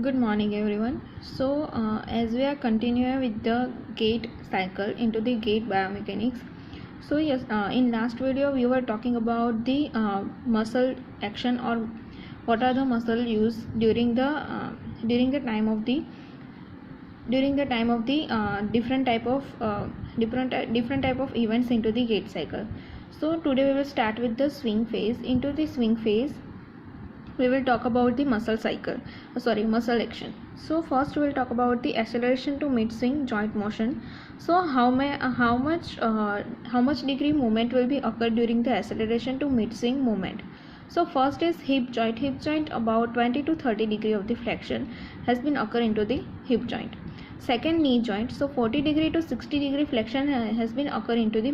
Good morning everyone. As we are continuing with the gait cycle into the gait biomechanics. In last video we were talking about the muscle action, or what are the muscle used during the time of the different type of different type of events into the gait cycle. So today we will start with the swing phase. Into the swing phase we will talk about the muscle action. So first we will talk about the acceleration to mid swing joint motion. So how much degree movement will be occur during the acceleration to mid swing movement. So first is hip joint about 20 to 30 degree of the flexion has been occur into the hip joint. Second, knee joint, so 40 degree to 60 degree flexion has been occur into the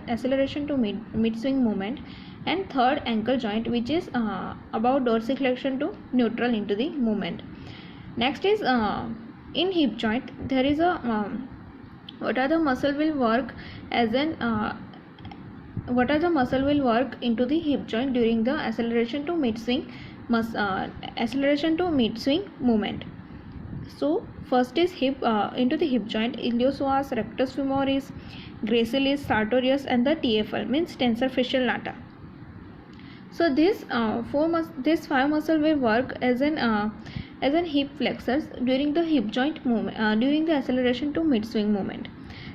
acceleration to mid swing movement. And third, ankle joint, which is about dorsiflexion to neutral into the movement. Next is in hip joint, there is a what are the muscle will work into the hip joint during the acceleration to mid swing movement. So first is into the hip joint, iliopsoas, rectus femoris, gracilis, sartorius, and the TFL means tensor fascial lata. So this five muscle will work as an hip flexors during the hip joint movement during the acceleration to mid swing movement.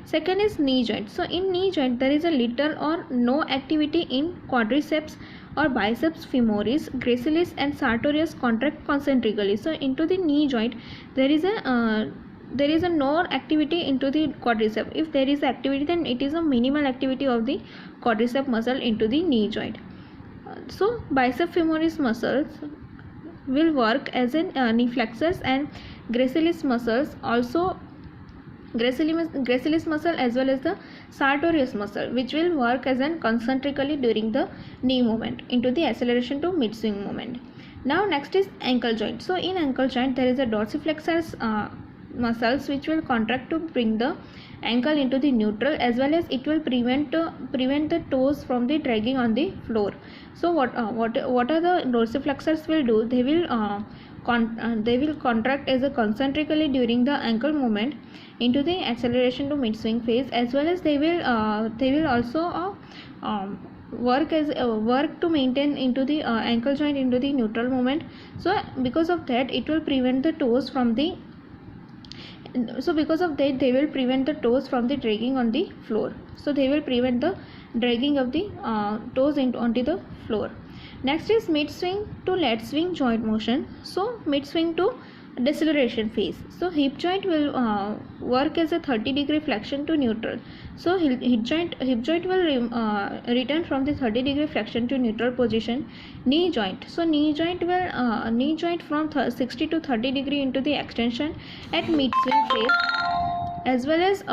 Second is knee joint. So in knee joint there is a little or no activity in quadriceps or biceps femoris, gracilis, and sartorius contract concentrically. So into the knee joint there is a no activity into the quadricep. If there is activity, then it is a minimal activity of the quadricep muscle into the knee joint. So bicep femoris muscles will work as an knee flexors, and gracilis muscle as well as the sartorius muscle, which will work as an concentrically during the knee movement into the acceleration to mid swing movement. Now next is ankle joint. So in ankle joint there is a dorsiflexors muscles which will contract to bring the ankle into the neutral, as well as it will prevent the toes from the dragging on the floor. So what are the dorsiflexors will do? They will contract as a concentrically during the ankle movement into the acceleration to mid swing phase, as well as they will also work to maintain into the ankle joint into the neutral movement. So because of that it will prevent the toes from the they will prevent the toes from the dragging on the floor. So they will prevent the dragging of the toes onto the floor. Next is mid swing to late swing joint motion. So mid swing to deceleration phase. So hip joint will work as a 30 degree flexion to neutral. So hip joint will return from the 30 degree flexion to neutral position. Knee joint. So knee joint from 60 to 30 degree into the extension at mid swing phase, as well as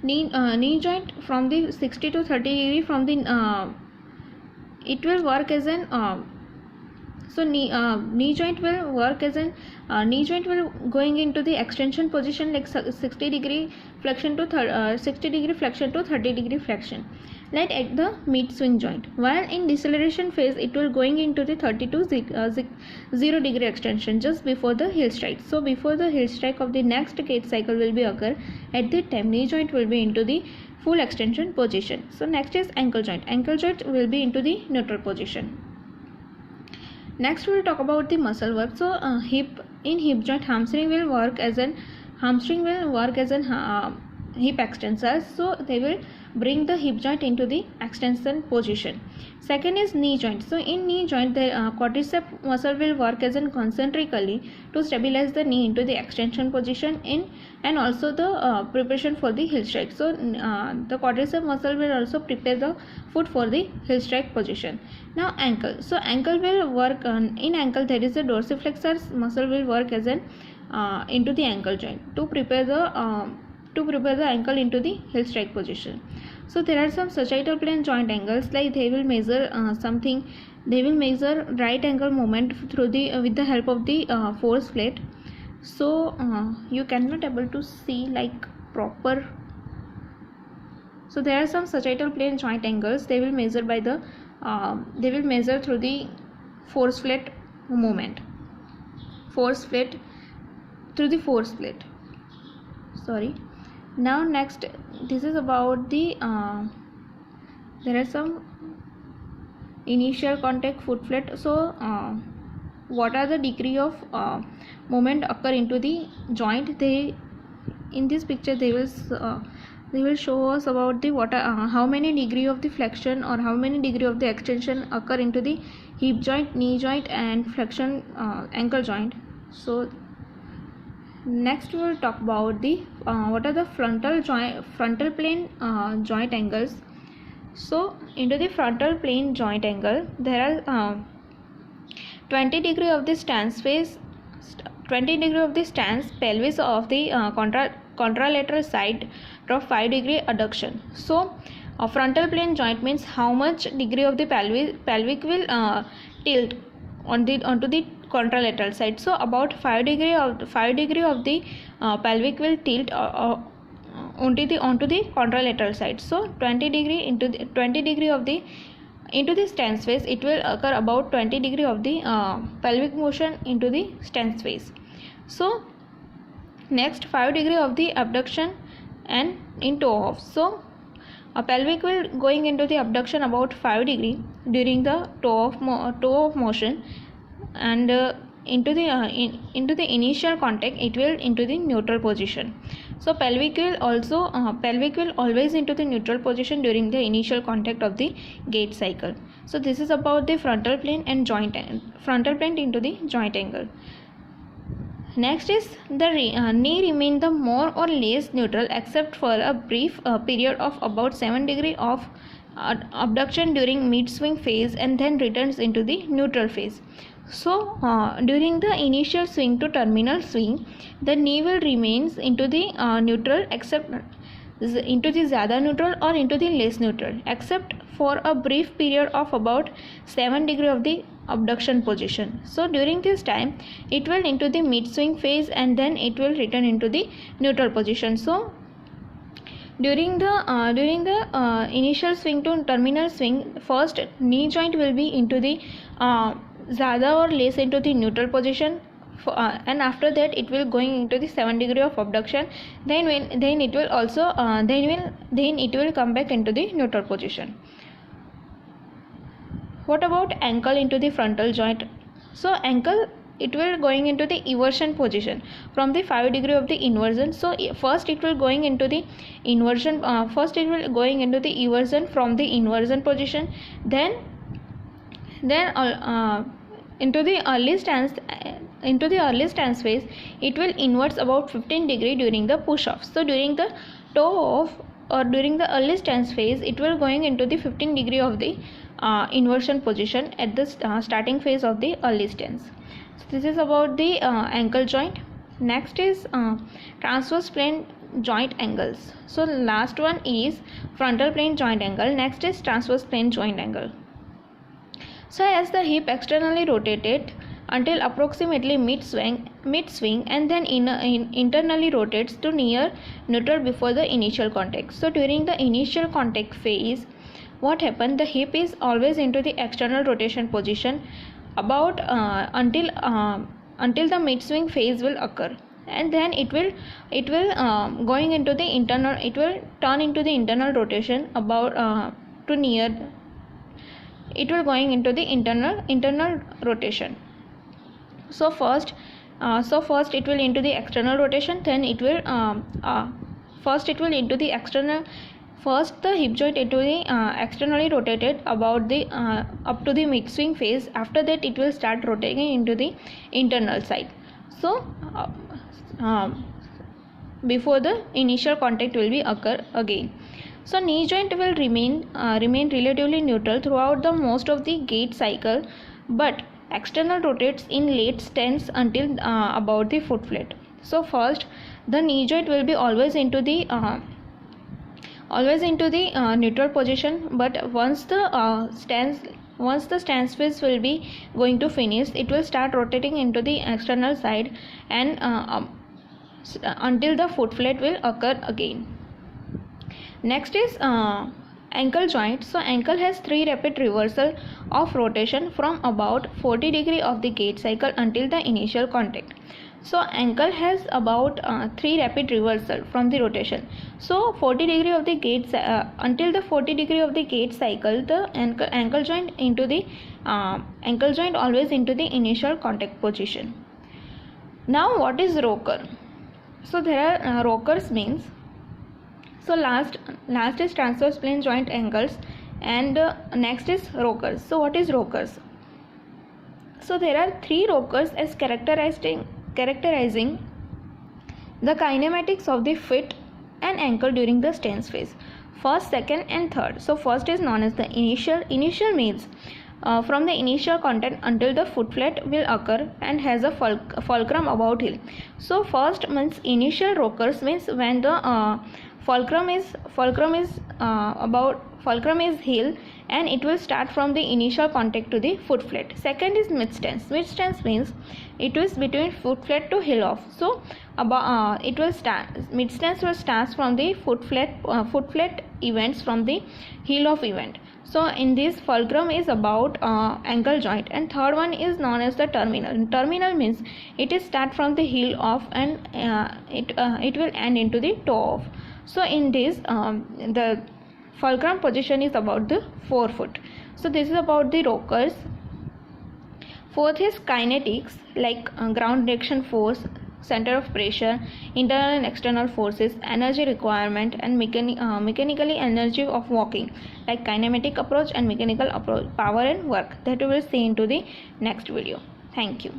knee joint from the 60 to 30 degree from the it will work as an knee joint will work as an knee joint will going into the extension position like 60 degree flexion to 60 degree flexion to 30 degree flexion, like at the mid swing joint. While in deceleration phase it will going into the 30 to 0 degree extension just before the heel strike. So before the heel strike of the next gait cycle will be occur, at the time knee joint will be into the full extension position. So next is ankle joint. Ankle joint will be into the neutral position. Next we will talk about the muscle work. So hip joint, hamstring will work as an hip extensor. So they will bring the hip joint into the extension position. Second is knee joint. So in knee joint the quadricep muscle will work as an concentrically to stabilize the knee into the extension position and also the preparation for the heel strike. So the quadricep muscle will also prepare the foot for the heel strike position. Now ankle. So ankle will work in ankle there is a dorsiflexors muscle will work as an into the ankle joint to prepare the ankle into the heel strike position. So there are some sagittal plane joint angles, like they will measure right angle moment through the with the help of the force plate. So you cannot able to see like proper. So there are some sagittal plane joint angles. They will measure through the force plate movement. force plate through the force plate. Sorry. Now next, this is about the there are some initial contact foot plate. So what are the degree of moment occur into the joint? They, in this picture, they will show us about the how many degree of the flexion or how many degree of the extension occur into the hip joint, knee joint, and flexion ankle joint. So next we will talk about the what are the frontal plane joint angles. So into the frontal plane joint angle, there are 20 degree of the stance phase, 20 degree of the stance pelvis of the contralateral side of 5 degree adduction. So a frontal plane joint means how much degree of the pelvic will tilt onto the contralateral side. So about 5 degree of the pelvic will tilt onto the contralateral side. So 20 degree of the into the stance phase, it will occur about 20 degree of the pelvic motion into the stance phase. So next 5 degree of the abduction and in toe off. So a pelvic will going into the abduction about 5 degree during the toe off motion, and into the initial contact it will into the neutral position. So pelvic will always into the neutral position during the initial contact of the gait cycle. So this is about the frontal plane and frontal plane into the joint angle. Next is the knee remain the more or less neutral except for a brief period of about 7 degree of abduction during mid swing phase, and then returns into the neutral phase. So during the initial swing to terminal swing, the knee will remains into the neutral except into the ज़्यादा neutral or into the less neutral, except for a brief period of about 7 degree of the abduction position. So during this time it will into the mid swing phase, and then it will return into the neutral position. So during the initial swing to terminal swing, first knee joint will be into the ज़्यादा or less into the neutral position, and after that it will going into the 7 degree of abduction. Then it will also then it will come back into the neutral position. What about ankle into the frontal joint? So ankle, it will going into the eversion position from the 5 degree of the inversion. So first it will going into the inversion, eversion from the inversion position, then into the early stance phase it will inverts about 15 degree during the push off. So during the toe off or during the early stance phase, it will going into the 15 degree of the inversion position at the starting phase of the early stance. So this is about the ankle joint. Next is transverse plane joint angles. So last one is frontal plane joint angle. Next is transverse plane joint angle. So as the hip externally rotated until approximately mid swing, and then internally rotates to near neutral before the initial contact. So during the initial contact phase, what happened? The hip is always into the external rotation position about until the mid swing phase will occur, and then it will going into the internal. It will turn into the internal rotation about to near. It will going into the internal rotation. So first it will into the external rotation, then it will first it will into the external. First the hip joint into the externally rotated about the up to the mid swing phase. After that it will start rotating into the internal side. So before the initial contact will be occur again. So knee joint will remain relatively neutral throughout the most of the gait cycle, but external rotates in late stance until about the foot plate. So first the knee joint will be always into the neutral position, but once the stance phase will be going to finish, it will start rotating into the external side, and until the foot plate will occur again. Next is ankle joint. So ankle has 3 rapid reversal of rotation from about 40 degree of the gait cycle until the initial contact. So ankle has about 3 rapid reversal from the rotation. So 40 degree of the gait until the 40 degree of the gait cycle, the ankle joint into the ankle joint always into the initial contact position. Now what is rocker? So there are rockers means, so last is transverse plane joint angles, and next is rockers. So what is rockers? So there are 3 rockers as characterizing the kinematics of the foot and ankle during the stance phase. First, second and third. So first is known as the initial. Initial means from the initial contact until the foot flat will occur and has a fulcrum about heel. So first means initial rockers means when the fulcrum is heel, and it will start from the initial contact to the foot flat. Second is mid stance. Mid stance means it is between foot flat to heel off. So it will start, mid stance will start from the foot flat events from the heel off event. So in this, fulcrum is about ankle joint, and third one is known as the terminal. Terminal means it is start from the heel off and it will end into the toe off. So in this the fulcrum position is about the forefoot. So this is about the rockers. Fourth is kinetics, like ground direction force, center of pressure, internal and external forces, energy requirement, and mechanically energy of walking, like kinematic approach and mechanical approach, power and work, that we will see into the next video. Thank you.